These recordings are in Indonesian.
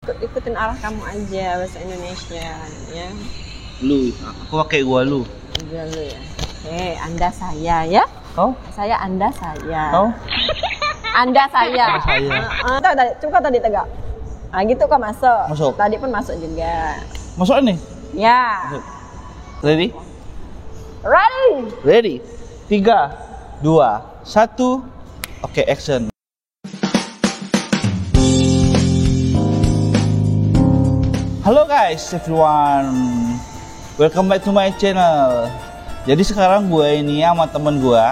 Ikutin arah kamu aja bahasa Indonesia ya. Lu, aku pakai gua lu. Gua lu ya. Oke, Anda saya ya. Kau? Saya Anda saya. Kau? Anda saya. Saya. Coba tadi tegak. Nah gitu kok masuk. Masuk. Tadi pun masuk juga. Masuk nih? Ya. Ready? Ready. Ready? 3, 2, 1. Oke, action. Halo guys, everyone. Welcome back to my channel. Jadi sekarang gue ini sama temen gue,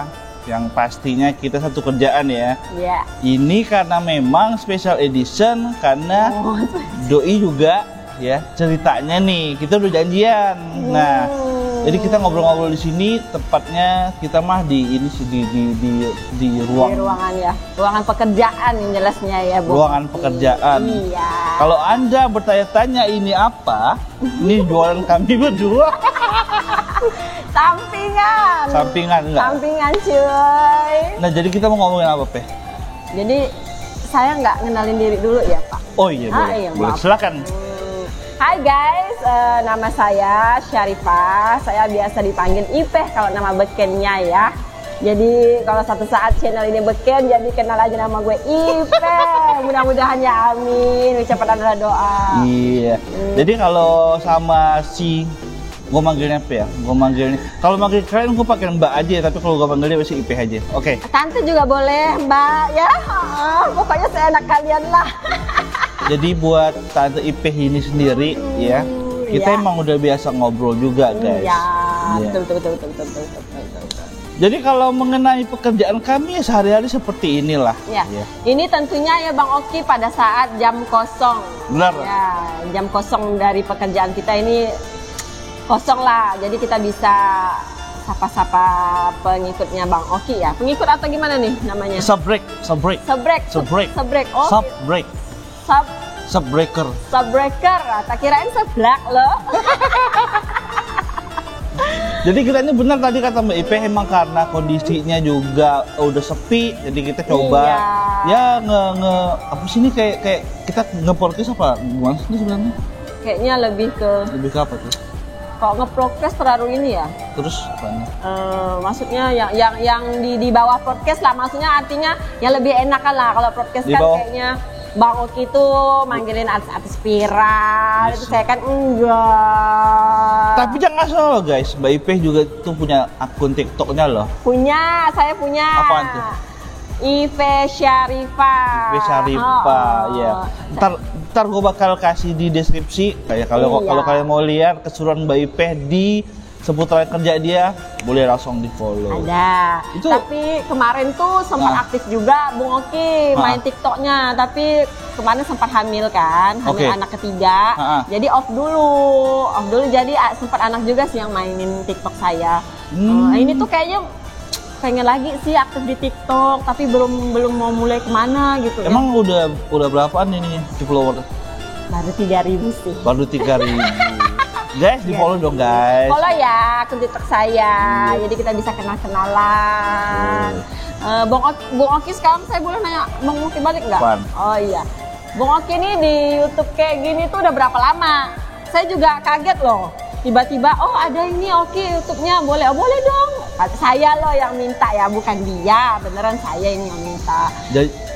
yang pastinya kita satu kerjaan ya. Iya. Ini karena memang special edition karena doi juga ya ceritanya nih. Kita udah janjian. Nah, jadi kita ngobrol-ngobrol di sini, tepatnya kita mah di ini sih di ruangan ya. Ruangan pekerjaan yang jelasnya ya, Bu. Ruangan pekerjaan. Iya. Kalau Anda bertanya-tanya ini apa? Ini jualan kami berdua. Sampingan. Sampingan enggak? Sampingan cuy. Nah, jadi kita mau ngomongin apa, Pe? Jadi saya nggak ngenalin diri dulu ya, Pak. Oh iya, boleh. Iya, Boleh, maaf. silakan. Hai guys, nama saya Syarifah. Saya biasa dipanggil Ipeh kalau nama bekennya ya. Jadi kalau satu saat channel ini beken, jadi kenal aja nama gue Ipeh. Mudah-mudahan ya, amin. Ucapan adalah doa. Iya. Jadi kalau sama si gue manggilnya apa ya? Gue manggilnya. Kalau manggil kalian gue pakai Mbak aja, tapi kalau gue manggilnya masih Ipeh aja. Oke. Tante juga boleh, Mbak ya. Pokoknya seenak kalian lah. Jadi buat Tante Ipeh ini sendiri ya, kita ya. emang udah biasa ngobrol juga guys. Iya, Iya. betul. Jadi kalau mengenai pekerjaan kami ya sehari-hari seperti inilah. Ya. Ya. Ini tentunya ya Bang Oki pada saat jam kosong. Benar. Ya, jam kosong dari pekerjaan kita ini kosong lah. Jadi kita bisa sapa-sapa pengikutnya Bang Oki ya. Pengikut atau gimana nih namanya? Subbreak. Sebrek. Oh, Subbreak. Subbreaker. Subbreaker. Tak kirain seblak loh. Jadi kita ini benar tadi kata Mbak Ipeh, emang karena kondisinya juga udah sepi, jadi kita coba ya apa sih ini kayak kita nge-podcast apa gimana sih sebenarnya? Kayaknya lebih ke apa tuh? kalau nge-podcast terlalu ini ya. Terus apanya? Maksudnya yang di bawah podcast lah, maksudnya artinya yang lebih enakan lah. Kalau podcast Di kan bawah. kayaknya Bang Oki itu manggilin artis-artis viral, itu saya kan enggak. Tapi jangan salah guys, Mbak Ipeh juga tuh punya akun TikToknya loh. Saya punya. Apaan tuh? Ipeh Syarifah. Ipeh Syarifah, ya. Ntar gue bakal kasih di deskripsi. Kayak kalau kalian mau lihat keseruan Mbak Ipeh di seputaran kerja dia, boleh langsung di follow. Ada. Tapi kemarin tuh sempat aktif juga Bung Oki main TikToknya. Tapi kemarin sempat hamil kan, hamil anak ketiga. Jadi off dulu. Jadi sempat anak juga sih yang mainin TikTok saya. Ini tuh kayaknya pengen lagi sih aktif di TikTok, tapi belum mau mulai kemana gitu. Emang udah berapaan ini follower? Baru 3.000 sih. Baru 3.000. Guys, di follow dong guys. Follow ya akun TikTok saya, jadi kita bisa kenal-kenalan. Bung Oki sekarang saya boleh nanya Bung Oki balik nggak? Oh iya, Bung Oki ini di YouTube kayak gini tuh udah berapa lama? Saya juga kaget loh. Tiba-tiba, oh ada ini Oki YouTube-nya, boleh dong. Saya loh yang minta ya, bukan dia. Beneran saya ini yang minta.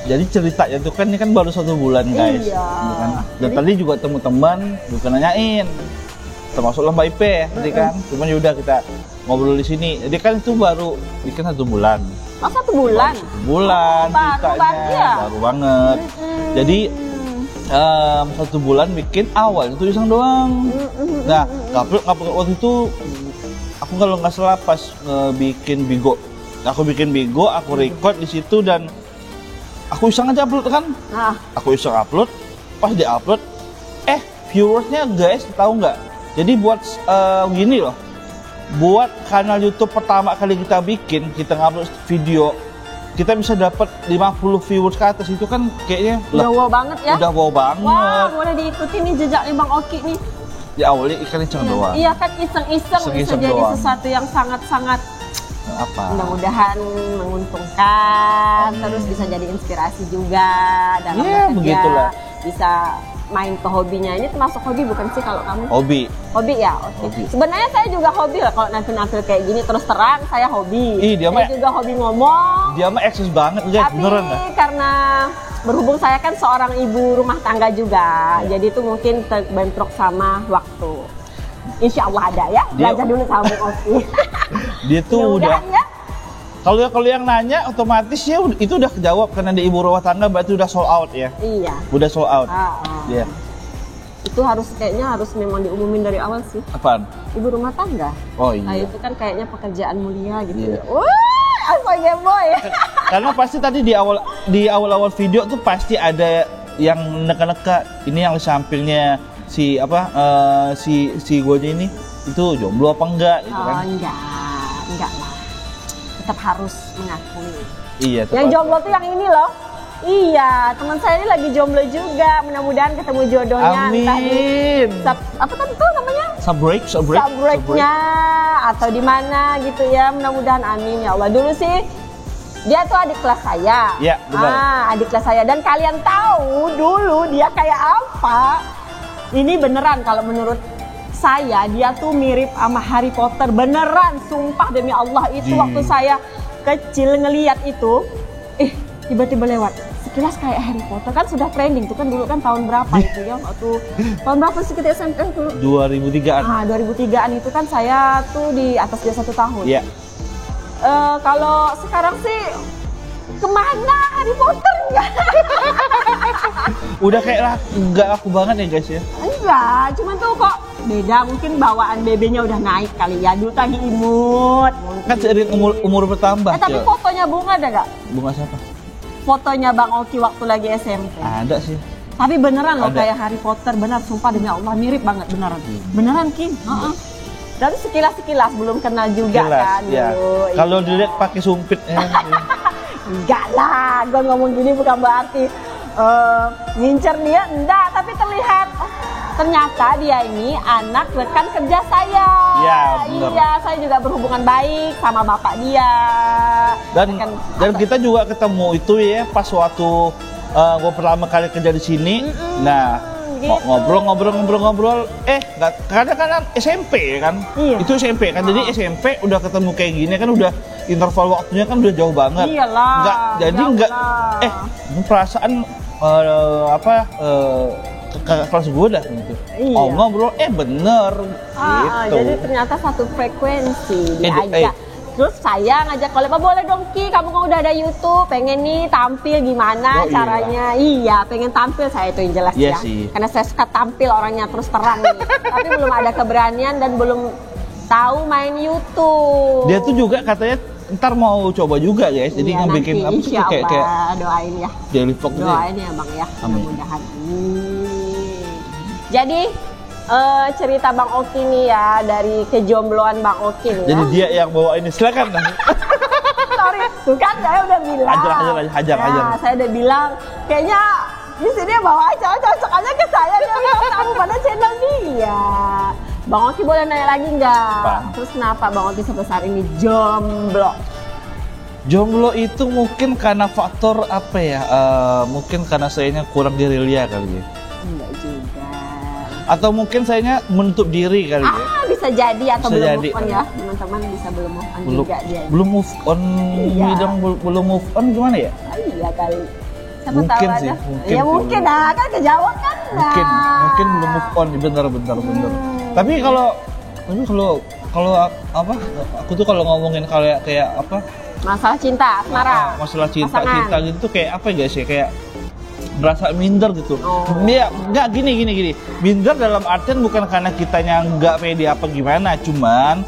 Jadi ceritanya tuh kan ini kan baru 1 bulan guys. Iya. Dan tadi juga teman-teman juga nanyain. Termasuklah Mbak Ipeh tadi kan. Cuman yaudah kita ngobrol di sini. Jadi kan itu baru bikin 1 bulan. Oh 1 bulan? 1 bulan ceritanya. Baru banget. Jadi 1 bulan bikin awal itu iseng doang. Nah, ngupload waktu itu aku kalau nggak salah pas bikin Bigo. Aku bikin Bigo, aku record di situ dan aku iseng aja upload kan. Aku iseng upload, pas di-upload viewersnya guys tahu nggak? Jadi buat gini loh. Buat kanal YouTube pertama kali kita bikin, kita ngupload video, kita bisa dapat 50 viewers ke atas, itu kan kayaknya udah wow banget ya. Udah wow banget. Wah, boleh diikuti nih jejaknya Bang Oki nih. Di awalnya ikan iseng doang. Iya kan iseng-iseng bisa jadi sesuatu yang sangat-sangat mudah-mudahan menguntungkan, terus bisa jadi inspirasi juga dalam bekerja, begitulah. bisa main ke hobinya. Ini termasuk hobi bukan sih kalau kamu? Hobi. Hobi ya, oke. Hobi. Sebenarnya saya juga hobi lah kalau nampil-nampil kayak gini, terus terang saya hobi. Dia saya juga hobi ngomong. Dia mah eksis banget guys, Tapi beneran dah. karena berhubung saya kan seorang ibu rumah tangga juga, jadi itu mungkin terbentrok sama waktu. Insya Allah ada ya, belajar dulu sama Bung Oki. Dia tuh udah. Ya. Kalau yang nanya otomatis ya itu udah kejawab karena dia ibu rumah tangga berarti udah sold out ya. Iya. Udah sold out. Iya. Itu kayaknya harus memang diumumin dari awal sih. Apaan? Ibu rumah tangga. Oh iya. Nah itu kan kayaknya pekerjaan mulia gitu. Iya. Wah, asoy boy. Karena pasti tadi di awal video tuh pasti ada yang neka-neka ini yang di sampingnya si gue ini itu jomblo apa enggak gitu kan. Enggak lah. Tetap harus mengakui. Iya. Yang jomblo tuh yang ini loh. Iya, teman saya ini lagi jomblo juga. Mudah-mudahan ketemu jodohnya. Amin. Apa kan itu namanya? Subbreak-nya atau di mana gitu ya. Mudah-mudahan amin ya Allah. Dulu sih dia tuh adik kelas saya. Iya, benar. Adik kelas saya dan kalian tahu dulu dia kayak apa? Ini beneran kalau menurut saya dia tuh mirip sama Harry Potter, beneran, sumpah demi Allah itu waktu saya kecil ngeliat itu, tiba-tiba lewat sekilas kayak Harry Potter kan sudah trending tuh kan dulu kan tahun berapa itu ya waktu tahun berapa sih kita SMP dulu? 2003-an. 2003-an itu kan saya tuh di atas dia 1 tahun. Iya. Kalau sekarang sih kemana Harry Potter enggak? Udah kayak nggak laku banget ya guys ya? Enggak, cuman tuh kok beda, mungkin bawaan BB-nya udah naik kali ya, dulu lagi imut. Kan seiring umur bertambah. Tapi fotonya Bunga ada nggak? Bunga siapa? Fotonya Bang Oki waktu lagi SMP. Ada sih. Tapi beneran loh Ada. kayak Harry Potter, benar, sumpah demi Allah mirip banget beneran. Beneran Kim. Dan sekilas belum kenal juga kan ya. dulu. Kalau Iya. dilihat pakai sumpit ya. Enggak lah, gue ngomong gini bukan berarti ngincer dia, enggak, tapi terlihat ternyata dia ini anak rekan kerja saya. Iya, benar. Iya, saya juga berhubungan baik sama bapak dia. Dan kita juga ketemu itu ya pas waktu gue pertama kali kerja di sini. Nah, gitu. ngobrol. Kadang-kadang SMP kan. Iya. Itu SMP kan. Jadi SMP udah ketemu kayak gini kan udah interval waktunya kan udah jauh banget. Iyalah. Enggak. Perasaan kakak kelas gue dah gitu. Iya. Ngobrol bener gitu. Jadi ternyata satu frekuensi diajak. Terus saya ngajak kolab, boleh dong Ki, kamu kan udah ada YouTube, pengen nih tampil gimana caranya? Iya, pengen tampil, saya itu yang jelas ya. Sih. Karena saya suka tampil orangnya terus terang nih. Tapi belum ada keberanian dan belum tahu main YouTube. Dia tuh juga katanya ntar mau coba juga guys, jadi ngebikin apa sih kayak doain ya. Daily vlog gitu. Doain ya Bang ya, mudah-mudahan. Jadi cerita Bang Oki nih ya, dari kejombloan Bang Oki nih ya. Jadi dia yang bawa ini, silakan. Sorry, tuh kan saya udah bilang. Hajar. Saya udah bilang, kayaknya di sini bawa aja, cocok aja ke saya, dia tahu pada channel dia. Bang Oki boleh nanya lagi nggak? Terus kenapa Bang Oki sampai saat ini jomblo? Jomblo itu mungkin karena faktor apa ya? Mungkin karena sayanya kurang gerilya kali ya. Enggak juga. Atau mungkin sayanya menutup diri kali ya. Bisa jadi atau bisa belum jadi. move on ya. Teman-teman bisa belum move on juga dia. Belum move on, belum move on gimana ya? Iya kali. Siapa mungkin tahu sih, ada. mungkin Ya sih, mungkin dah, kan kejawab kan. Mungkin belum move on, bener. Tapi kalau apa? Aku tuh kalau ngomongin kayak apa? Masalah cinta, asmara. Masalah cinta gitu tuh kayak apa ya guys ya, kayak berasa minder gitu. Dia nggak gini. Minder dalam artian bukan karena kitanya nggak pede apa gimana, cuman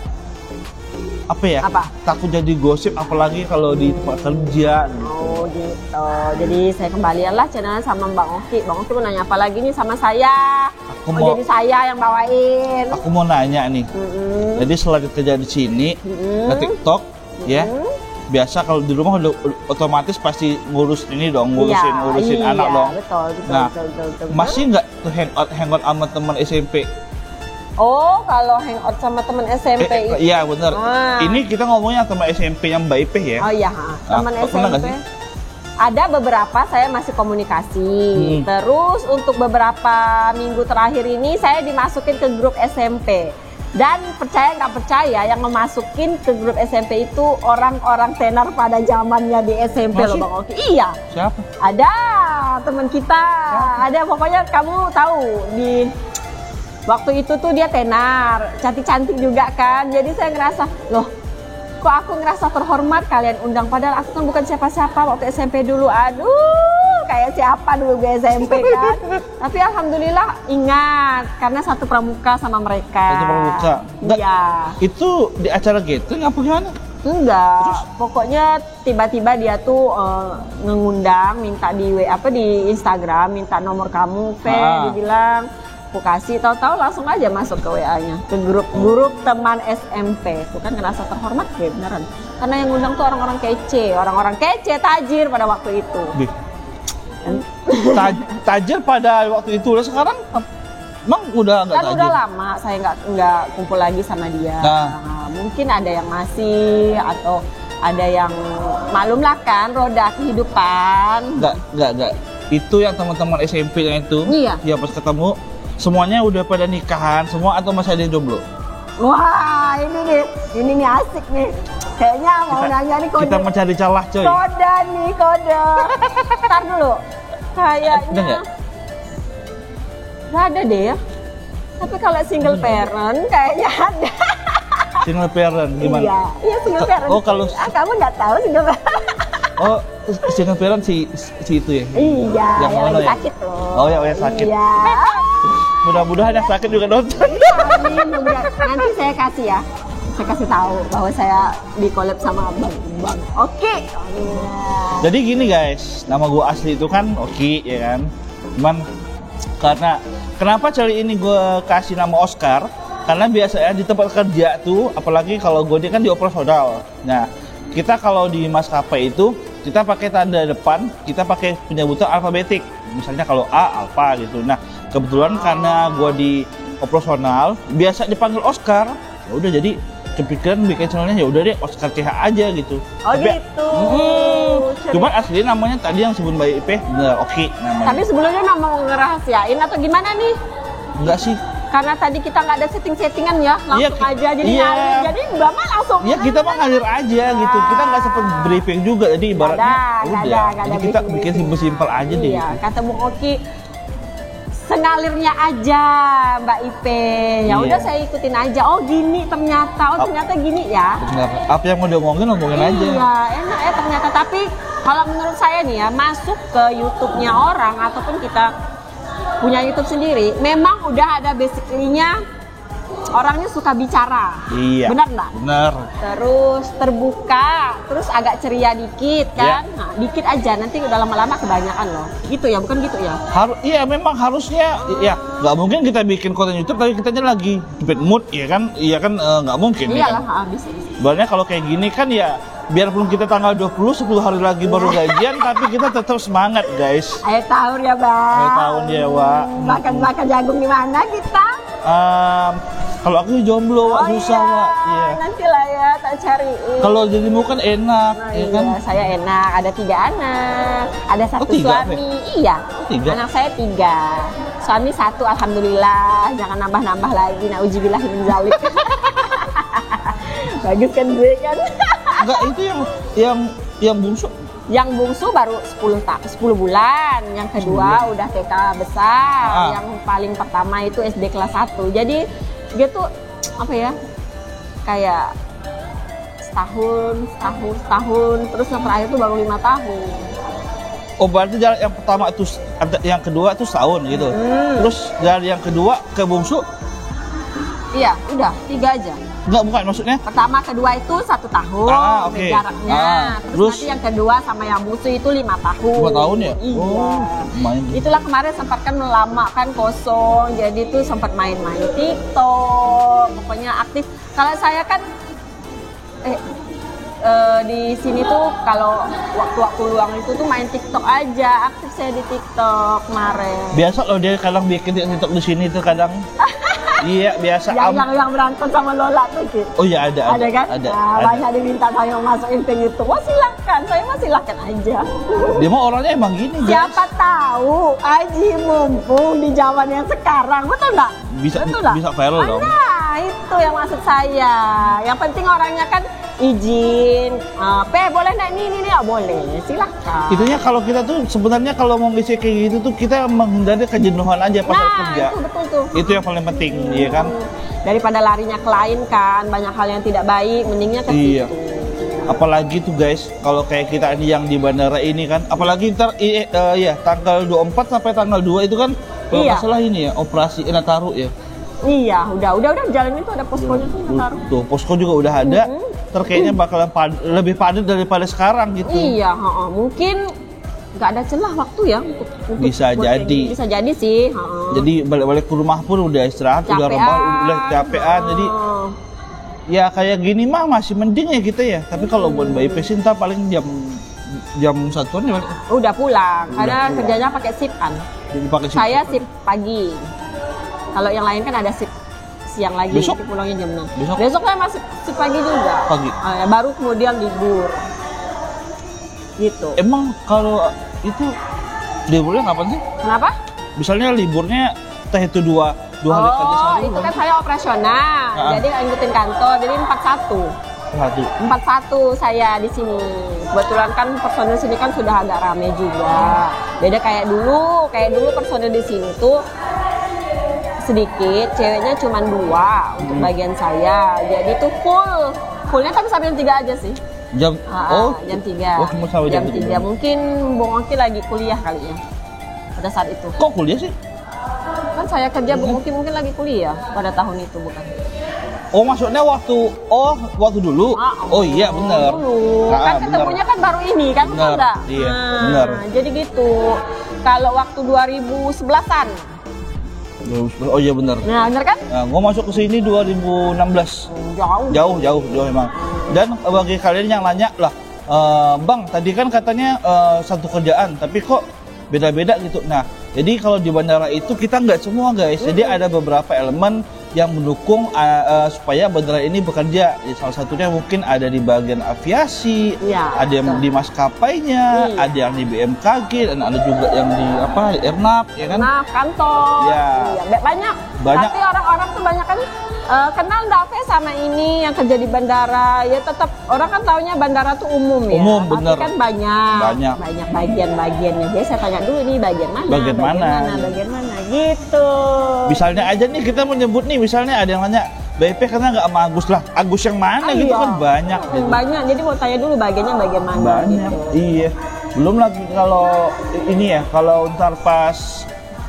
apa ya? Takut jadi gosip apalagi kalau di tempat kerja. Oh gitu. Jadi saya kembalilah channel sama Bang Oki. Bang Oki mau nanya apa lagi nih sama saya? Jadi saya yang bawain. Aku mau nanya nih. Jadi setelah kerja di sini, ke TikTok, ya. Biasa kalau di rumah udah otomatis pasti ngurus ini dong, ngurusin anak dong. Betul. Masih nggak tuh hangout sama teman SMP? Oh, kalau hangout sama teman SMP itu. Iya bener. Ini kita ngomongnya sama SMP yang Mbak Ipeh ya. Oh iya, teman SMP. Ada beberapa saya masih komunikasi. Terus untuk beberapa minggu terakhir ini saya dimasukin ke grup SMP. Dan percaya nggak percaya yang memasukin ke grup SMP itu orang-orang tenar pada zamannya di SMP. Masih? Loh Bang Oki. Iya. Siapa? Ada teman kita. Ada pokoknya kamu tahu di waktu itu tuh dia tenar, cantik-cantik juga kan. Jadi saya ngerasa, loh kok aku ngerasa terhormat kalian undang, padahal aku kan bukan siapa-siapa waktu SMP dulu. Aduh, kayak siapa dulu gue SMP kan. Tapi alhamdulillah ingat karena satu pramuka sama mereka. Satu pramuka. Iya. Itu di acara gathering apa gimana? Enggak. Terus? Pokoknya tiba-tiba dia tuh ngundang, minta di di Instagram, minta nomor kamu, dibilang aku kasih, tahu-tahu langsung aja masuk ke WA-nya, ke grup teman SMP. Tuh kan ngerasa terhormat ya beneran. Karena yang ngundang tuh orang-orang kece, tajir pada waktu itu. Tajir pada waktu itu, sekarang emang udah nggak tajir? Kan udah lama saya nggak kumpul lagi sama dia. Nah, mungkin ada yang masih atau ada yang maklum lah kan roda kehidupan. Nggak. Itu yang teman-teman SMP-nya itu, ya pas ketemu semuanya udah pada nikahan semua atau masih ada yang jomblo? Wah, ini nih asik nih. Kayaknya mau nanya nih kode. Kita mencari celah, coy. Kode. Ntar dulu. Kayaknya nggak ada deh ya. Tapi kalau single parent kayaknya ada. Single parent gimana? Iya single parent. Oh, kalau kamu nggak tahu single parent. Oh, single parent si itu ya? Iya, yang lagi ya? sakit loh. Oh, yang sakit. Iya. Mudah-mudahan yang sakit juga nonton. Nanti saya kasih ya. Saya kasih tahu bahwa saya di collab sama Bang. Oke. Jadi gini guys, nama gue asli itu kan Oki ya kan. Cuman karena kenapa kali ini gue kasih nama Oscar? Karena biasanya di tempat kerja tuh, apalagi kalau gue kan di operasional. Nah, kita kalau di maskapai itu kita pakai tanda depan, kita pakai penyebutan alfabetik. Misalnya kalau A alfa gitu. Nah, kebetulan karena gue di operasional biasa dipanggil Oscar, ya udah jadi kepikiran bikin channelnya ya udah deh Oscar CH aja gitu. Oh gitu. Cuman asli namanya tadi yang sebut Mbak IP bener Oki namanya. Tapi sebelumnya mau ngerahasiain atau gimana nih? Enggak sih. Karena tadi kita nggak ada settingan ya, langsung aja jadi ngalir. Jadi Mbak mah langsung. Iya kita mah ngalir aja gitu. Kita nggak sempet briefing juga, jadi ibaratnya udah. Jadi kita bikin simpel-simpel aja deh. Iya, kata Bung Oki sengalirnya aja Mbak Ipe. Ya udah saya ikutin aja. Oh gini ternyata. Oh ternyata gini ya. Benar. Apa yang mau diomongin aja. Iya enak ya ternyata. Tapi kalau menurut saya nih ya, masuk ke YouTube-nya orang ataupun kita punya YouTube sendiri, memang udah ada basically-nya orangnya suka bicara. Iya. Benar nggak? Benar. Terus terbuka, terus agak ceria dikit kan? Iya. Nah, dikit aja, nanti udah lama-lama kebanyakan loh. Gitu ya, bukan gitu ya? Iya memang harusnya, ya nggak mungkin kita bikin konten YouTube tapi kitanya lagi bad mood, ya kan? Iya kan nggak mungkin. Iyalah, ya kan? bisa. Sebenarnya kalau kayak gini kan ya, biarpun kita tanggal 20, 10 hari lagi baru gajian, tapi kita tetap semangat guys. Akhir tahun ya Bang. Akhir tahun ya Wak. Makan jagung di mana kita? Kalau aku jomblo Wak, susah Wak. Iya. Nanti lah ya tak cariin. Kalau jadimu kan enak, ya kan? Saya enak, ada 3 anak, ada 1 suami. Iya. 3? Anak saya 3, suami 1 alhamdulillah. Jangan nambah-nambah lagi. Nauzubillah min zalik. Bagus kan gue kan? Enggak, itu yang bungsu. Yang bungsu baru 10 bulan, yang kedua udah TK besar, yang paling pertama itu SD kelas 1. Jadi dia tuh apa ya? Kayak setahun, terus yang terakhir tuh baru 5 tahun. Oh berarti jalan yang pertama itu, yang kedua itu setahun gitu. Terus jalan yang kedua ke bungsu? Iya, udah 3 aja. Enggak, bukan maksudnya? Pertama, kedua itu 1 tahun jaraknya. Terus nanti yang kedua sama yang bungsu itu 5 tahun. 5 tahun ya? Iya. Oh, main. Itulah kemarin sempat kan lama kan kosong, jadi tuh sempat main-main TikTok. Pokoknya aktif. Kalau saya kan di sini tuh kalau waktu-waktu luang itu tuh main TikTok aja. Aktif saya di TikTok kemarin. Biasa loh dia kadang bikin TikTok di sini tuh kadang. Iya, biasa. Yang berantem sama Lola tuh, Ki. Oh iya, ada. Ada kan? Ada. Banyak diminta saya masukin ke YouTube. Wah, silakan. Saya mah silakan aja. Dia mah orangnya emang gini, guys. Siapa tahu Aji mumpung di zaman yang sekarang, betul nggak? Bisa bisa viral dong. Nah, itu yang maksud saya. Yang penting orangnya kan izin. Boleh nggak ini ya boleh. Silakan. Itunya kalau kita tuh sebenarnya kalau mau ngisi kayak gitu tuh kita menghindari kejenuhan aja pas kerja. Itu betul tuh. Itu yang paling penting, iya kan? Daripada larinya ke lain kan, banyak hal yang tidak baik, mendingnya ke Iya. situ. Apalagi tuh guys, kalau kayak kita ini yang di bandara ini kan, apalagi ntar ya tanggal 24 sampai tanggal 2 itu kan kalau nggak salah ini ya operasi Nataru ya. Iya, udah jalan itu ada poskonya tuh Nataru. Tuh, posko juga udah ada. Terkayaknya bakalan lebih padat daripada sekarang gitu. Iya, mungkin nggak ada celah waktu ya untuk bisa jadi. Bisa jadi sih. Jadi balik-balik ke rumah pun udah istirahat, udah rebahan, udah capean. Jadi ya kayak gini mah masih mending ya kita ya. Tapi kalau buat Mbak Ipe sih ntar paling jam 1-an ya. Udah pulang, karena kerjanya pakai shift-an. Saya shift pagi. Kalau yang lain kan ada shift siang lagi, besok pulangnya jam 6. Besok saya masih shift pagi juga. Pagi. Baru kemudian libur. Gitu. Emang kalau itu liburnya kapan sih? Kenapa? Misalnya liburnya itu dua hari kerja sehari. Itu kan saya operasional. Jadi ngikutin kantor. Jadi 41 saya di sini. Kebetulan kan personel sini kan sudah agak rame juga. Beda kayak dulu personel di sini tuh sedikit, ceweknya cuma 2 untuk bagian saya. Jadi tuh fullnya tapi sampai jam 3 aja sih. Jam 3. Jam 3. Mungkin Bung Oki lagi kuliah kali ya. Pada saat itu. Kok kuliah sih? Kan saya kerja Bung Oki mungkin lagi kuliah pada tahun itu bukan. Oh, maksudnya waktu dulu. Oh iya benar. Dulu. Kan ketemunya kan baru ini kan enggak? Iya, benar. Jadi gitu. Kalau waktu 2011-an. Oh iya benar. Nah, benar kan? Nah, gua masuk ke sini 2016. Jauh memang. Dan bagi kalian yang nanya lah, Bang, tadi kan katanya satu kerjaan, tapi kok beda-beda gitu. Nah, jadi kalau di bandara itu kita nggak semua guys. Jadi ada beberapa elemen yang mendukung supaya bandara ini bekerja. Salah satunya mungkin ada di bagian aviasi, ada yang di maskapainya, ada yang di BMKG, dan ada juga yang di Airnav, ya kan? Nah, kantor. Ya. Banyak. Tapi orang-orang tuh banyak kan kenal nggak sama ini yang kerja di bandara. Ya tetap orang kan taunya bandara tuh umum ya. Umum, bener. Tapi kan banyak bagian-bagiannya. Jadi saya tanya dulu nih bagian mana gitu. Misalnya aja nih kita menyebut nih, misalnya ada yang nanya BP karena nggak sama Agus lah. Agus yang mana gitu kan banyak. Gitu. Banyak. Jadi mau tanya dulu bagiannya bagian mana. Banyak. Gitu. Iya. Belum lagi kalau ini ya, kalau ntar pas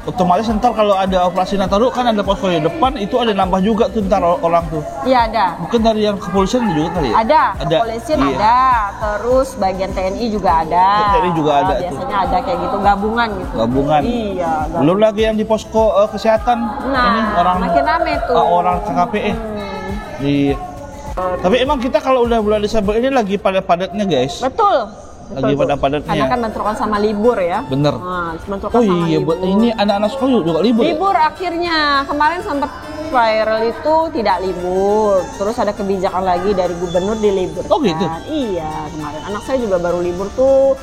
otomatis ntar kalau ada operasi Nataru kan ada posko di depan, itu ada nambah juga tuh ntar orang tuh. Iya ada. Mungkin dari yang kepolisian juga kali ya? Ada. Kepolisian ada. Terus bagian TNI juga ada. TNI juga ada. Biasanya ada kayak gitu gabungan gitu. Gabungan. Iya. Gabungan. Belum lagi yang di posko kesehatan. Nah, ini orang makin rame tuh. Orang KKPE. Iya. Tapi emang kita kalau udah bulan Desember ini lagi padat-padatnya guys. Betul. Lagi pada-padatnya. Karena kan bentrokan sama libur ya. Bener. Bentrokan sama libur. Ini anak-anak sekolah juga libur. Libur akhirnya. Kemarin sempat viral itu tidak libur. Terus ada kebijakan lagi dari gubernur diliburkan. Oh gitu? Iya, kemarin anak saya juga baru libur tuh.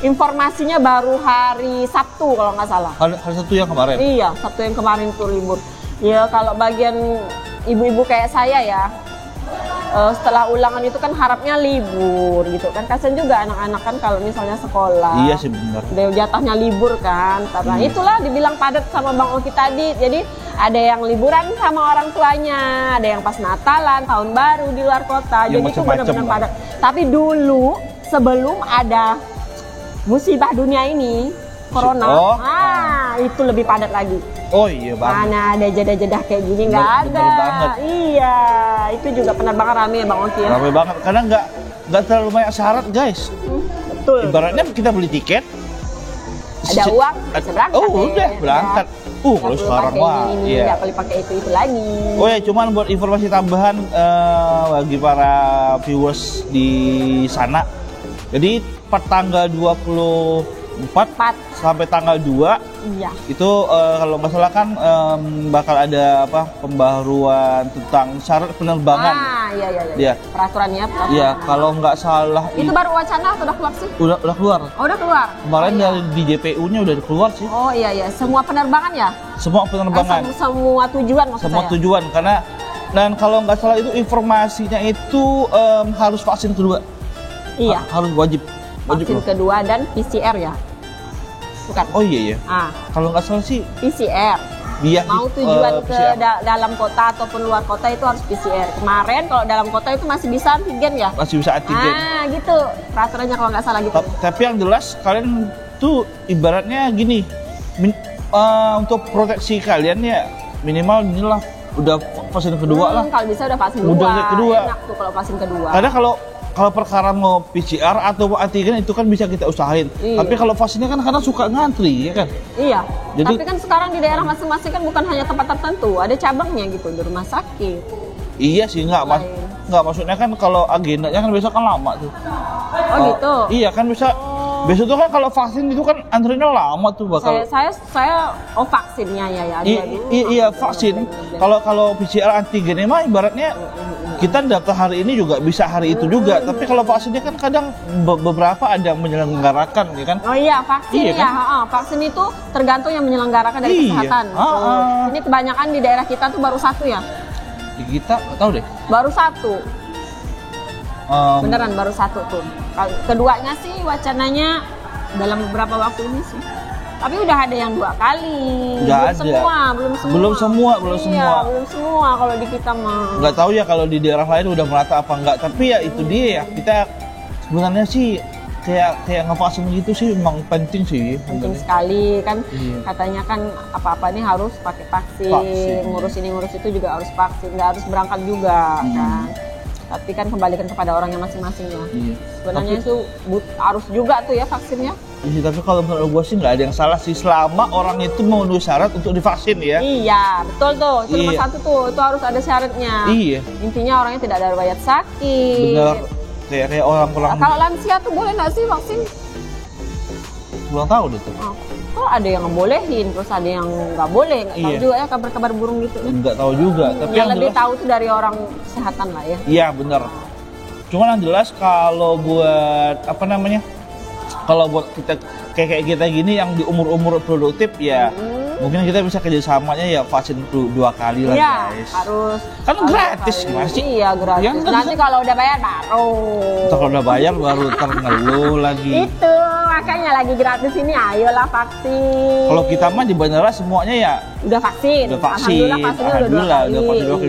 Informasinya baru hari Sabtu kalau nggak salah. Hari Sabtu yang kemarin? Iya, Sabtu yang kemarin tuh libur. Ya kalau bagian ibu-ibu kayak saya ya, setelah ulangan itu kan harapnya libur gitu kan. Kasian juga anak-anak kan kalau misalnya sekolah. Iya sih benar. Jatahnya libur kan. Karena itulah dibilang padat sama Bang Oki tadi. Jadi ada yang liburan sama orang tuanya, ada yang pas Natalan, tahun baru di luar kota. Jadi itu benar-benar padat. Tapi dulu sebelum ada musibah dunia ini, corona, itu lebih padat lagi. Oh iya banget. Mana ada jeda-jeda kayak gini nggak ada. Banget. Iya, itu juga penerbangan rame ya Bang Oki ya. Rame banget karena nggak terlalu banyak syarat guys. Betul. Ibaratnya kita beli tiket, ada uang, bisa berangkat. Oh udah berangkat. Kalau sekarang mah, iya. Nggak perlu pakai itu lagi. Oh ya, cuman buat informasi tambahan bagi para viewers di sana. Jadi per tanggal 24 sampai tanggal 2 Iya. Itu kalau nggak salah kan bakal ada apa pembaruan tentang syarat penerbangan. Iya. Peraturannya. Iya, kalau nggak salah itu baru wacana atau udah keluar sih? Udah keluar. Oh, udah keluar. Kemarin dari di JPU-nya udah keluar sih. Oh iya. Semua penerbangan ya? Semua penerbangan. Semua tujuan maksud Semua saya. tujuan karena dan kalau nggak salah itu informasinya itu harus vaksin kedua. Iya. Harus wajib. Vaksin kedua dan PCR ya? Bukan? Oh iya. Kalau nggak salah sih PCR. Iya. Mau tujuan ke dalam kota ataupun luar kota itu harus PCR. Kemarin kalau dalam kota itu masih bisa antigen ya? Masih bisa antigen. Gitu. Peraturannya kalau nggak salah gitu. Tapi yang jelas kalian tuh ibaratnya gini. Untuk proteksi kalian ya minimal inilah udah vaksin kedua lah. Kalau bisa udah vaksin kedua. Enak tuh kalau vaksin kedua. Karena kalau perkara mau PCR atau antigen itu kan bisa kita usahain. Iya. Tapi kalau vaksinnya kan kadang suka ngantri, ya kan? Iya. Jadi, tapi kan sekarang di daerah masing-masing kan bukan hanya tempat tertentu, ada cabangnya gitu di rumah sakit. Iya sih, nggak maksudnya kan kalau agendanya kan biasa kan lama tuh. Oh gitu. Iya kan bisa. Biasa tuh kan kalau vaksin itu kan antrinya lama tuh bakal. Saya vaksinnya ya. Iya vaksin. Kalau PCR antigennya mah ibaratnya kita daftar hari ini juga bisa hari itu juga. Tapi kalau vaksinnya kan kadang beberapa ada yang menyelenggarakan, ya kan? Oh iya, vaksin iya, kan? Vaksin itu tergantung yang menyelenggarakan dari kesehatan. Ini kebanyakan di daerah kita tuh baru satu ya. Di kita nggak tahu deh. Baru satu. Beneran baru satu tuh. Keduanya sih wacananya dalam beberapa waktu ini sih. Tapi udah ada yang 2 kali. Belum semua. Belum semua kalau di kita mah. Nggak tahu ya kalau di daerah lain udah merata apa enggak. Tapi ya itu dia ya. Kita sebenarnya sih kayak ngevaksin gitu sih memang penting sih. Penting sekali kan. Katanya kan apa-apa nih harus pakai vaksin. Ngurus ini ngurus itu juga harus vaksin. Nggak harus berangkat juga kan. Tapi kan kembalikan kepada orangnya masing-masing ya. Sebenarnya itu harus juga tuh ya vaksinnya. Iya, tapi kalau menurut gue sih nggak ada yang salah sih selama orang itu memenuhi syarat untuk divaksin ya. Iya, betul tuh. Itu nomor satu tuh, itu harus ada syaratnya. Iya. Intinya orangnya tidak ada riwayat sakit. Bener. Kayak orang-orang. Kalau lansia tuh boleh nggak sih vaksin? Belum tahu deh tuh. Kok ada yang ngebolehin, terus ada yang nggak boleh, nggak tahu juga ya kabar-kabar burung gitu. Nggak tahu juga. Tapi yang lebih tahu tuh dari orang kesehatan lah ya. Iya bener. Cuman yang jelas kalau buat apa namanya? Kalau buat kita kayak kita gini yang di umur-umur produktif ya mungkin kita bisa kerjasamanya ya vaksin 2 kali lah guys. Harus. Kan gratis masih. Iya gratis. Nanti kalau udah bayar baru. Kalau udah bayar baru ngeluh lagi. Itu makanya lagi gratis ini ayolah vaksin. Kalau kita mah di bandara semuanya ya udah vaksin. Alhamdulillah vaksinnya udah 2 kali.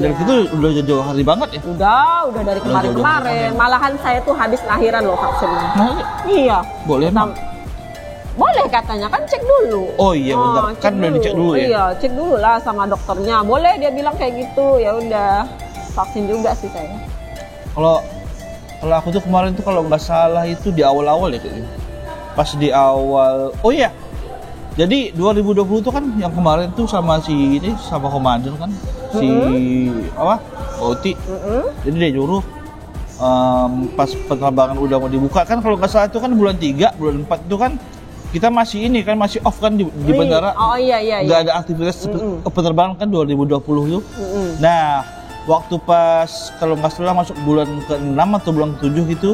Dan itu udah jauh hari banget ya. Udah dari kemarin. Malahan saya tuh habis lahiran loh vaksinnya. Iya. Boleh emang? Boleh katanya, kan cek dulu. Oh iya benar, kan udah dicek dulu ya? Iya, cek dulu lah sama dokternya. Boleh dia bilang kayak gitu, ya udah vaksin juga sih saya. Kalau aku tuh kemarin tuh kalau nggak salah itu di awal-awal ya kayaknya. Pas di awal, oh iya. Jadi 2020 tuh kan yang kemarin tuh sama komandan kan, si Oti. Jadi dia nyuruh pas penerbangan udah mau dibuka kan kalau nggak salah itu kan bulan 3, bulan 4 itu kan kita masih off kan di bandara. Oh iya. Nggak ada aktivitas penerbangan kan 2020 itu. Nah, waktu pas kalau nggak salah masuk bulan ke-6 atau bulan ke-7 gitu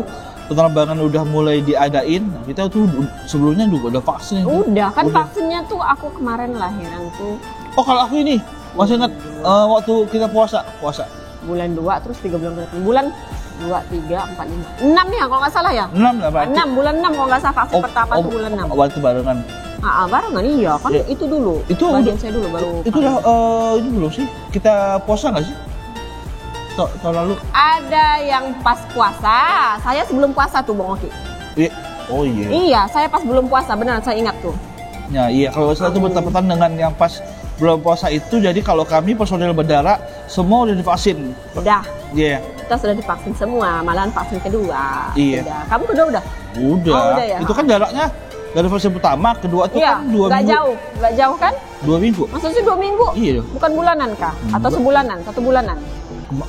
penerbangan udah mulai diadain. Kita tuh sebelumnya juga udah vaksin. Udah vaksinnya tuh aku kemarin lahiran tuh. Oh, kalau aku ini masih ingat waktu kita puasa. Bulan 2 terus 3 bulan ke bulan 2, 3, 4, 5, 6 nih ya kalau nggak salah ya? 6 lah Pak. 6, bulan 6 kalau nggak salah vaksin pertama tuh bulan 6. Waktu barengan. Barengan iya kan itu dulu. Itu bagian saya dulu baru. Itu udah itu belum sih? Kita puasa nggak sih? Tahun lalu. Ada yang pas puasa. Saya sebelum puasa tuh Bang Oki. Iya. Oh iya. Iya, saya pas belum puasa benar saya ingat tuh. Ya iya kalau saya itu bertepatan dengan yang pas belum puasa itu, jadi kalau kami personil bandara semua udah divaksin. Udah. Iya. Kita sudah divaksin semua, malahan vaksin kedua. Iya. Udah. Kamu kedua udah? Udah ya. Itu kan jaraknya dari vaksin pertama, kedua tuh kan 2 minggu. Gak jauh kan? 2 minggu. Maksudnya 2 minggu? Iya. Bukan bulanan kah? Atau sebulanan? 1 bulanan?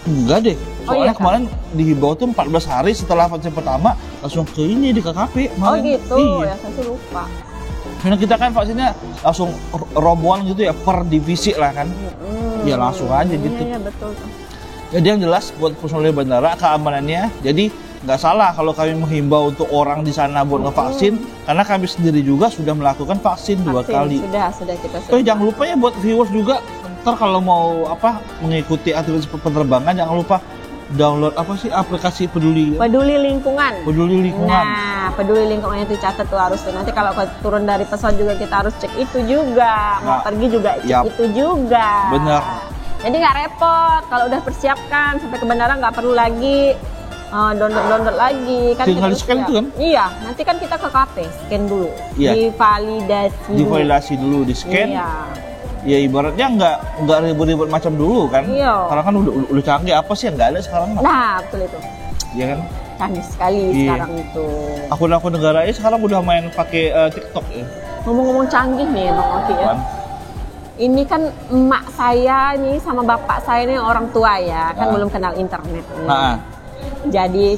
Enggak deh. Soalnya kemarin dihimbau tuh 14 hari setelah vaksin pertama langsung ke ini di KKP. Oh gitu. Iya. Ya saya lupa. Karena kita kan vaksinnya langsung roboan gitu ya, per divisi lah kan. Ya langsung aja gitu. Iya, betul. Jadi yang jelas buat personel bandara keamanannya, jadi nggak salah kalau kami menghimbau untuk orang di sana buat ngevaksin, karena kami sendiri juga sudah melakukan vaksin 2 kali. Sudah kita. Jangan lupa ya buat viewers juga, ntar kalau mau mengikuti aktivitas penerbangan jangan lupa download aplikasi Peduli Lingkungan. Nah, Peduli Lingkungan itu catat tuh harus tuh. Nanti kalau turun dari pesawat juga kita harus cek itu juga. Mau pergi juga cek itu juga. Bener. Jadi nggak repot kalau udah persiapkan sampai ke bandara, nggak perlu lagi download lagi kan. Tinggal di scan itu kan? Iya, nanti kan kita ke kafe scan dulu. Iya. Divalidasi dulu, di scan. Iya. Ya ibaratnya nggak ribet-ribet macam dulu kan. Iya. Karena kan udah canggih, apa sih yang nggak ada sekarang? Nah, betul itu. Iya kan? Canggih sekali sekarang itu. Akun-akun negara ini sekarang udah main pakai TikTok ya. Ngomong-ngomong canggih nih Bang Oki ya. Ini kan emak saya nih sama bapak saya nih orang tua ya, kan belum kenal internet nih. Jadi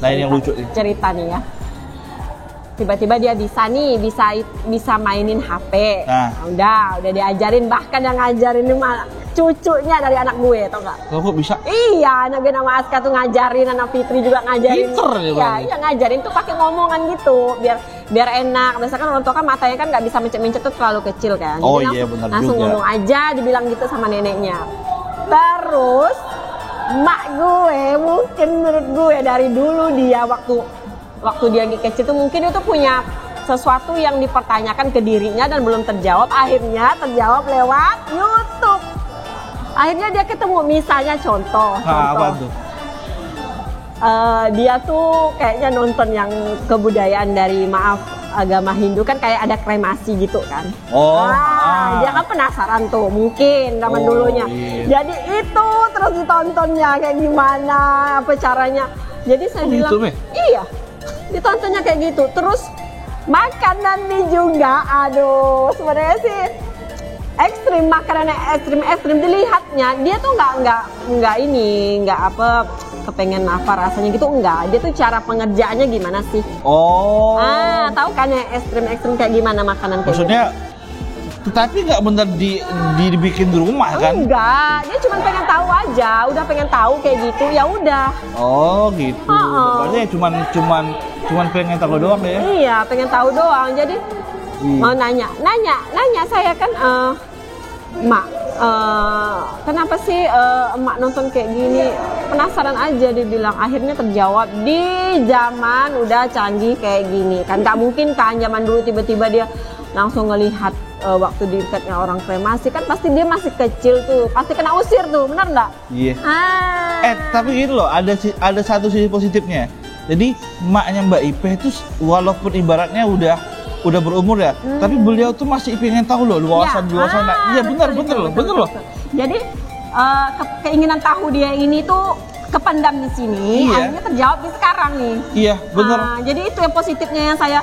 cerita nih ya. Tiba-tiba dia bisa mainin HP. Udah diajarin, bahkan yang ngajarin ini malah cucunya dari anak gue, tau nggak? Kok bisa? Iya, anak gue nama Aska tuh ngajarin, anak Fitri juga ngajarin. Pinter ya. Iya, ngajarin tuh pakai ngomongan gitu, biar enak. Biasanya kan orang tua kan matanya kan nggak bisa mencet-mencet tuh terlalu kecil kan. Oh iya, benar juga. Langsung ngomong aja, dibilang gitu sama neneknya. Terus mak gue mungkin menurut gue dari dulu dia waktu dia kecil tuh mungkin itu punya sesuatu yang dipertanyakan ke dirinya dan belum terjawab, akhirnya terjawab lewat YouTube. Akhirnya dia ketemu, misalnya contoh. Apa tuh? Dia tuh kayaknya nonton yang kebudayaan dari agama Hindu kan, kayak ada kremasi gitu kan. Dia kan penasaran tuh, mungkin zaman dulunya. Iya. Jadi itu terus ditontonnya kayak gimana, apa caranya. Jadi saya bilang, gitu, iya, ditontonnya kayak gitu. Terus makanan nih juga, aduh, sebenarnya sih ekstrim, makanannya ekstrim dilihatnya. Dia tuh nggak kepengen apa rasanya gitu, enggak. Dia tuh cara pengerjaannya gimana sih? Tahu kan ya ekstrim kayak gimana makanan kayak maksudnya gitu. Tetapi nggak bener dibikin di rumah kan? Enggak, dia cuma pengen tahu aja, udah pengen tahu kayak gitu, ya udah. Oh gitu. Pokoknya cuman pengen tahu doang ya? Iya, pengen tahu doang. Jadi mau nanya saya kan, Mak, kenapa sih emak nonton kayak gini? Penasaran aja, dibilang. Akhirnya terjawab di zaman udah canggih kayak gini kan. Gak mungkin kan zaman dulu tiba-tiba dia langsung ngelihat waktu di dekatnya orang kremasi kan, pasti dia masih kecil tuh, pasti kena usir tuh, benar nggak? Iya. Tapi gitu loh, ada satu sisi positifnya. Jadi emaknya Mbak Ipeh itu walaupun ibaratnya udah berumur ya, tapi beliau tuh masih pengen tahu loh luasan. Iya benar loh. Jadi keinginan tahu dia ini tuh kependam di sini, akhirnya terjawab di sekarang nih. Iya benar. Jadi itu yang positifnya yang saya,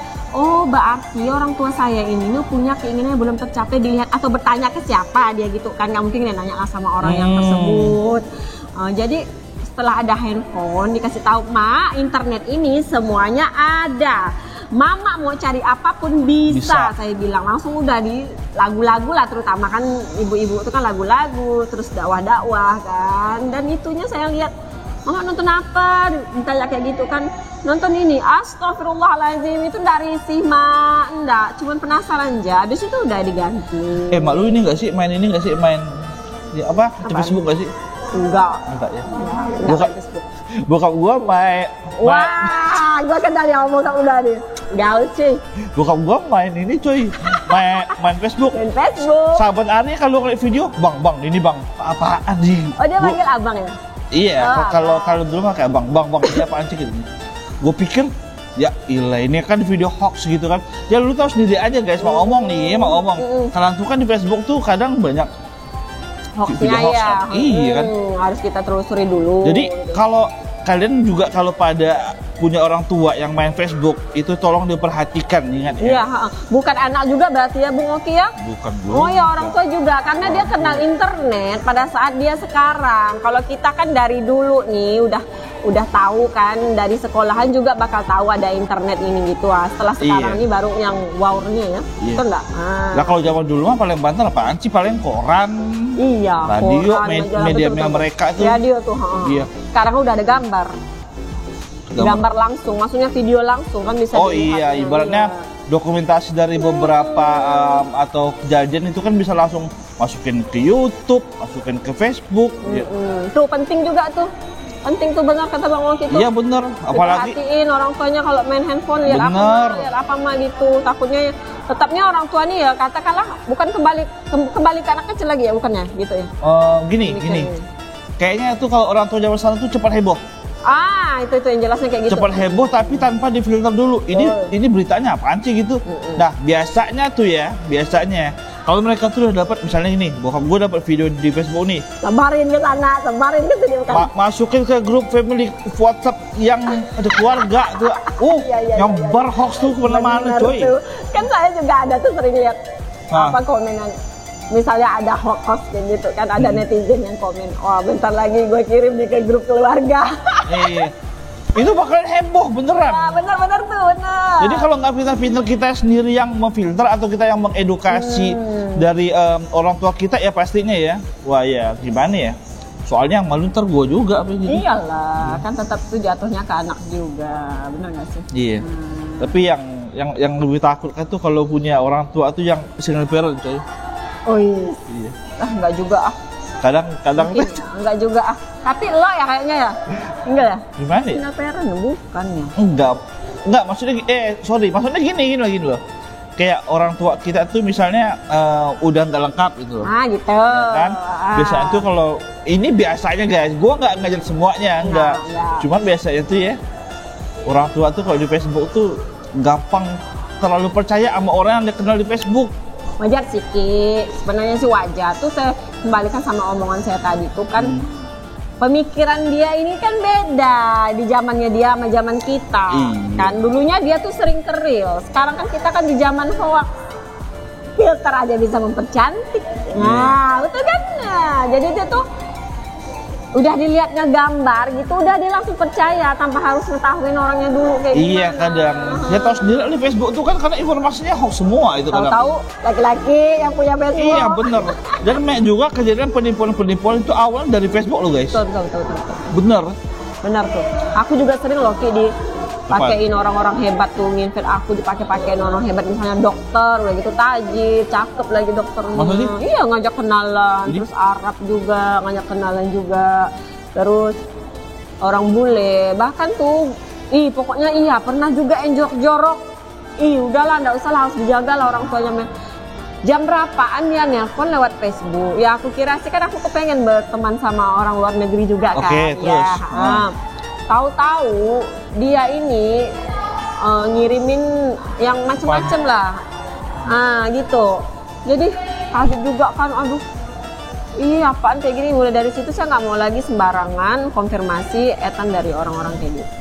berarti orang tua saya ini punya keinginan yang belum tercapai, dilihat atau bertanya ke siapa dia gitu kan, nggak mungkin dia nanya lah sama orang yang tersebut. Jadi setelah ada handphone dikasih tahu, Mak, internet ini semuanya ada. Mama mau cari apapun bisa. Saya bilang langsung udah di lagu-lagu lah, terutama kan ibu-ibu itu kan lagu-lagu, terus dakwah-dakwah kan. Dan itunya saya lihat, Mama nonton apa? Ditanya kayak gitu kan, nonton ini. Astagfirullahaladzim, itu dari si Mak, enggak, cuman penasaran aja. Habis itu udah diganti. Mak lu ini nggak sih main ya, apa? Di Facebook nggak sih? Enggak ya. Bokap gua main. Wah, gua kenal ya bokap udah nih. Gaul cuy. Bokap gua main ini cuy. Main Facebook. Sahabat Ani kalau ngeliat video, bang ini bang apaan sih? Oh dia manggil abang ya? Iya. Kalau dulu mah kayak bang ini apaan sih gitu. Gua pikir ya ilah ini kan video hoax gitu kan. Ya lu tahu sendiri aja guys, mau omong. Kalian tuh kan di Facebook tuh kadang banyak hoaxnya ya. Iya kan. Harus kita telusuri dulu. Jadi kalau kalian juga kalau pada punya orang tua yang main Facebook itu tolong diperhatikan, ingat ya. Iya, bukan anak juga berarti ya Bung Oki ya? Bukan. Oh ya, orang tua juga, karena dia kenal internet pada saat dia sekarang. Kalau kita kan dari dulu nih udah udah tahu kan dari sekolahan juga bakal tahu ada internet ini gitu setelah sekarang ini baru yang wow-nya ya. Itu enggak? Nah kalau zaman dulu mah paling banter apaan sih? Paling koran. Iya, radio, koran, media mereka tuh. Radio tuh. Iya. Sekarang udah ada gambar langsung, maksudnya video langsung kan bisa iya, ibaratnya dokumentasi dari beberapa atau kejadian itu kan bisa langsung masukin ke YouTube, masukin ke Facebook. Tuh penting juga tuh. Penting tuh benar kata Bang Oki tuh. Iya benar, apalagi perhatiin orang tuanya kalau main handphone lihat apa mah gitu. Takutnya tetapnya orang tua nih ya katakanlah bukan kembali ke anak kecil lagi ya bukannya gitu ya. Gini. Kayaknya tuh kalau orang tua zaman sekarang tuh cepat heboh. Itu yang jelasnya kayak gitu. Cepat heboh tapi tanpa difilter dulu. Ini beritanya apaan sih gitu. Nah, biasanya kalau mereka tuh udah dapat misalnya ini, bokap gue dapat video di Facebook nih. Sebarin ke sana, sebarin ke sini masukin ke grup family WhatsApp yang ada keluarga tuh. Nyebar hoax tuh kemana-mana coy. Kan saya juga ada tuh sering lihat komenan. Misalnya ada hoax kayak gitu kan, ada netizen yang komen, wah bentar lagi gue kirim nih ke grup keluarga. Itu bakalan heboh beneran. Bener tuh. Jadi kalau nggak pintar-pintar kita sendiri yang memfilter atau kita yang mengedukasi dari orang tua kita ya pastinya ya. Wah ya gimana ya? Soalnya yang malu ntar gue juga gitu. Iyalah, kan tetap tuh jatuhnya ke anak juga, bener nggak sih? Iya. Tapi yang lebih takut kan tuh kalau punya orang tua tuh yang single parent coy. Iya. Enggak juga Kadang enggak juga Tapi lo ya kayaknya ya? Enggak ya? Gimana ya? Single parent bukan ya? Enggak maksudnya maksudnya gini loh. Kayak orang tua kita tuh misalnya udah nggak lengkap gitu. Gitu. Ya kan? Biasanya tuh kalau ini biasanya guys, gua nggak ngajar semuanya, enggak. Cuman biasanya tuh ya orang tua tuh kalau di Facebook tuh gampang terlalu percaya sama orang yang dia kenal di Facebook. Wajar sih Ki, sebenarnya sih wajar. Tuh saya kembalikan sama omongan saya tadi tuh kan pemikiran dia ini kan beda di zamannya dia sama zaman kita. Kan dulunya dia tuh sering keril, sekarang kan kita kan di zaman hoax. Filter aja bisa mempercantik. Nah, betul kan? Nah, jadi dia tuh udah dilihatnya gambar gitu, udah dia langsung percaya tanpa harus ngetahuin orangnya dulu kayak gimana. Iya kadang, dia tahu sendiri di Facebook tuh kan karena informasinya hoax semua itu kadang. Tahu laki-laki yang punya Facebook. Iya bener. Dan juga kejadian penipuan itu awal dari Facebook loh guys. Betul. Bener tuh. Aku juga sering loh Ki dipakein orang-orang hebat tuh nginfit aku, dipakein orang hebat misalnya dokter, udah gitu tajir, cakep lagi dokternya. Maksudnya? Iya ngajak kenalan, terus Arab juga ngajak kenalan juga, terus orang bule, bahkan tuh, pokoknya pernah juga yang jorok-jorok. Udahlah, nggak usah lah, harus dijaga lah orang tuanya. Jam berapaan dia nelpon lewat Facebook? Ya aku kira sih kan aku kepengen berteman sama orang luar negeri juga kan. Terus. Tahu-tahu dia ini ngirimin yang macem-macem lah, gitu. Jadi kaget juga kan, aduh, apaan kayak gini. Mulai dari situ saya nggak mau lagi sembarangan konfirmasi etan dari orang-orang kayak gitu.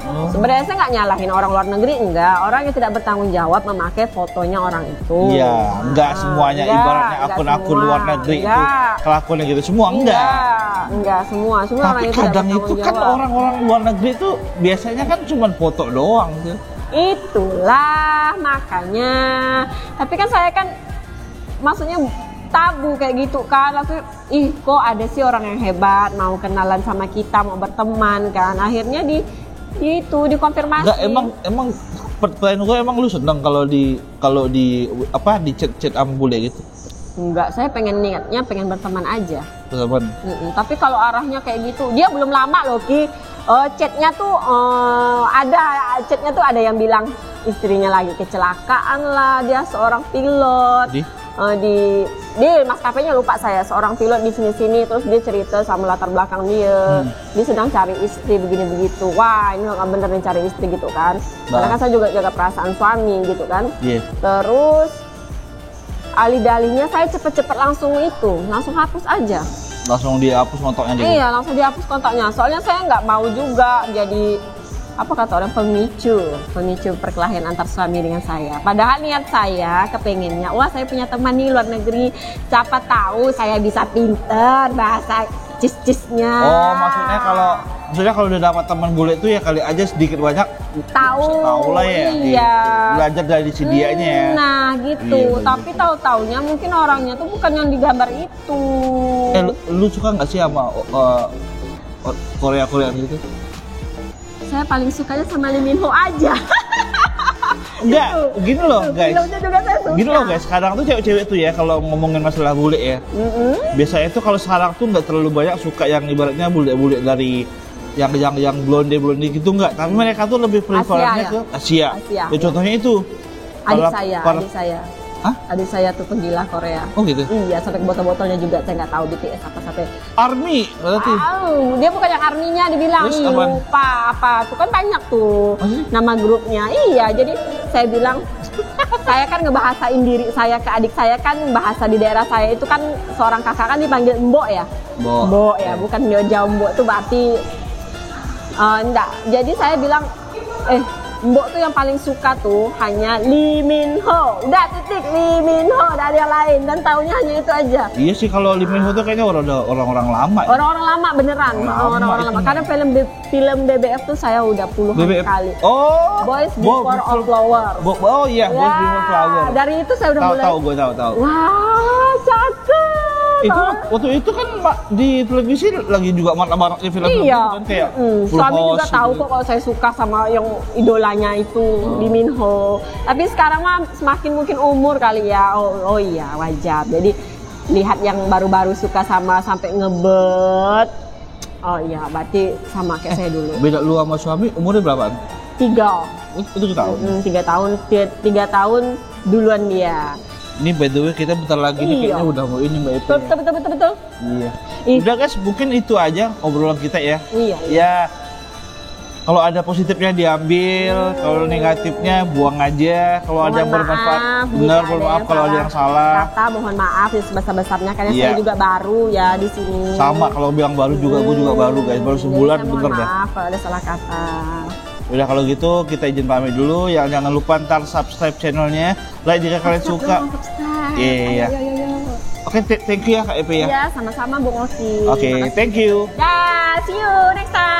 Sebenarnya saya nggak nyalahin orang luar negeri, orang yang tidak bertanggung jawab memakai fotonya orang itu. Iya, enggak semuanya ibaratnya akun-akun luar negeri itu kelakuannya gitu semua, enggak semua. Tapi kadang itu kan orang-orang luar negeri itu biasanya kan cuma foto doang tuh. Itulah makanya. Tapi kan saya kan maksudnya tabu kayak gitu kan, langsung kok ada sih orang yang hebat mau kenalan sama kita, mau berteman kan, akhirnya dikonfirmasi. Enggak, emang pertanyaan gue, emang lu seneng kalau di chat sama bule gitu? Enggak, saya niatnya pengen berteman aja. Berteman. Tapi kalau arahnya kayak gitu, dia belum lama loh Ki. Chatnya tuh ada yang bilang istrinya lagi kecelakaan lah, dia seorang pilot. Di maskapainya lupa saya, seorang pilot di sini-sini, terus dia cerita sama latar belakang dia sedang cari istri begini begitu. Wah, ini nggak bener nih cari istri gitu kan. Karena kan saya juga jaga perasaan suami gitu kan. Terus alih-dalihnya saya cepet-cepet langsung hapus aja. Langsung dihapus kontaknya dia? Iya, langsung dihapus kontaknya. Soalnya saya nggak mau juga jadi apa kata orang pemicu perkelahian antar suami dengan saya. Padahal niat saya kepengennya, wah saya punya teman nih luar negeri, siapa tahu saya bisa pinter bahasa cheese-cheese-nya. Oh, maksudnya kalau udah dapat teman bule tuh ya kali aja sedikit banyak tahu lah ya. Iya. Belajar dari si dianya ya. Nah, gitu. Iya, tapi tahu-taunya mungkin orangnya tuh bukan yang digambar itu. Lu suka nggak sih sama Korea gitu? Saya paling sukanya sama Lee Min Ho aja. Enggak, gini loh guys. Filmnya juga saya suka. Gini loh guys, sekarang tuh cewek-cewek tuh ya kalau ngomongin masalah bule ya. Biasanya tuh kalau sekarang tuh nggak terlalu banyak suka yang ibaratnya bule-bule dari yang blonde gitu nggak. Tapi mereka tuh lebih preferennya ya? ke Asia. Asia. Ya, contohnya itu. Adik saya. Hah? Adik saya tuh penggila Korea. Oh gitu? Iya, sampai ke botol-botolnya juga saya nggak tahu BTS apa sampai. Army berarti. Dia bukan yang arminya dibilang. Terus Ih, apaan? lupa apa. Tuh kan banyak tuh nama grupnya. Iya, jadi saya bilang saya kan ngebahasain diri saya ke adik saya kan bahasa di daerah saya itu kan seorang kakak kan dipanggil mbok ya. Mbok ya, bukan jauh mbok tuh berarti enggak. Jadi saya bilang mbok tuh yang paling suka tuh hanya Lee Min Ho. Udah titik Lee Min Ho, dari yang lain dan taunya hanya itu aja. Iya sih kalau Lee Min Ho tuh kayaknya orang-orang lama. Ya? Orang-orang lama beneran, orang-orang lama. Karena film BBF tuh saya udah puluhan kali. Oh, Boys Before Flower. Oh iya, Boys Before Flower. Dari itu saya udah mulai. Tahu. Wah, cakep. Itu waktu itu kan di televisi lagi juga marak-maraknya film iya. kan kayak suami juga tahu kok kalau saya suka sama yang idolanya itu Lee Min Ho. Tapi sekarang mah semakin mungkin umur kali ya. Oh iya, wajar. Jadi lihat yang baru-baru suka sama sampai ngebet. Oh iya, berarti sama kayak saya dulu. Beda lu sama suami umurnya berapaan? 3. Itu tahun. 3 tahun duluan dia. Ini by the way kita bentar lagi nih kayaknya udah mau ini Mbak Epe. Betul. Iya. Udah guys, mungkin itu aja obrolan kita ya. Iya. Ya. Kalau ada positifnya diambil, kalau negatifnya buang aja. Kalau ada yang bermanfaat, benar bermaaf kalau ada yang salah. Kata mohon maaf ya sebesar-besarnya karena saya juga baru ya di sini. Sama kalau bilang baru juga, gue juga baru guys, baru sebulan bener dah. Maaf kalau ada salah kata. Udah kalau gitu kita izin pamit dulu. Yang jangan lupa ntar subscribe channelnya, like jika kalian suka. Iya. Oke, thank you ya Kak Epe ya. Iya, sama-sama Bung Oki. Oke, thank you. Ya, see you next time.